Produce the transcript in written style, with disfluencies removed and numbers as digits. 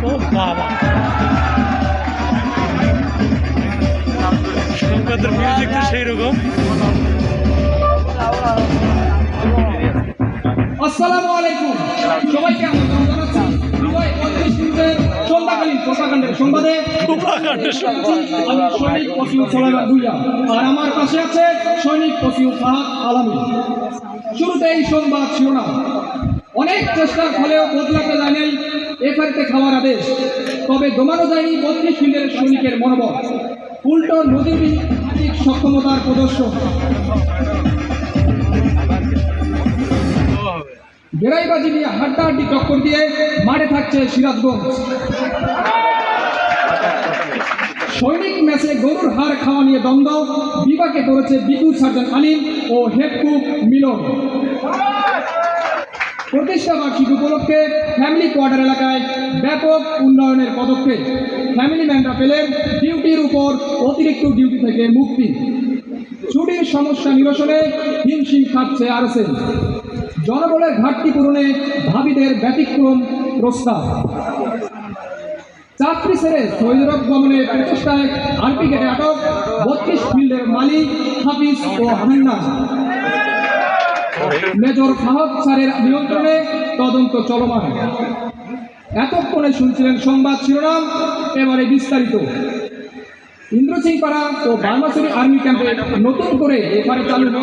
ও বাবা, সংবাদের মিউজিক তো সেই রকম। আসসালামু আলাইকুম, সবাইকে আমন্ত্রণ জানাচ্ছি হৃদয় ৩৫ মিনিটের সন্ধ্যাকালীন প্রশাকাণ্ডের সংবাদে। আমি সৈনিক পশিউ সোলাইমান ভুইয়া, আর আমার পাশে আছে সৈনিক পশিউ ফাহাদ আলামী। শুরুতে এই সংবাদ শিরোনাম। অনেক চেষ্টার ফলেও বদলাতে যায়নি এফআইতে খাওয়ার আদেশ, তবে দমানো যায়নি ৩২ মিনিটের সৈনিকের মনোবল। উল্টো নজিরবিহীন সক্ষমতার প্রদর্শন। গেরাইবাজি নিয়ে হাড্ডাহাড্ডি টক্কর দিয়ে মাঠে থাকছে সিরাজগঞ্জ। সৈনিক ম্যাচে গরুর হাড় খাওয়া নিয়ে দ্বন্দ্ব, বিপাকে পড়েছে বিদ্যুৎ সার্জন আলিম ও হেড কুক মিলন। প্রতিষ্ঠা বার্ষিকী উপলক্ষে ফ্যামিলি কোয়ার্টার এলাকায় ব্যাপক উন্নয়নের পদক্ষেপ। ফ্যামিলি ম্যানরা পেলেন ডিউটির উপর অতিরিক্ত ডিউটি থেকে মুক্তি। ছুটির সমস্যা নিরসনে হিমশিম খাচ্ছে আরএসএফ। জনবলের ঘাটতি পূরণে ভাবিদের ব্যতিক্রম প্রস্তাব। চাকরি ছেড়ে সৈয়দরব গমনের প্রচেষ্টায় আরপি গেটে আটক ৩২ ফিল্ডের মালিক হাফিজ ও হান্নান। মেজর ফাহাদ স্যারের নিয়ন্ত্রণে তদন্ত চলমান। এতক্ষণে শুনছিলেন সংবাদ শিরোনাম, এবারে বিস্তারিত। ইন্দ্রসিংপাড়া ও বার্মাসুরি আর্মি ক্যাম্পে নতুন করে এবারে চালু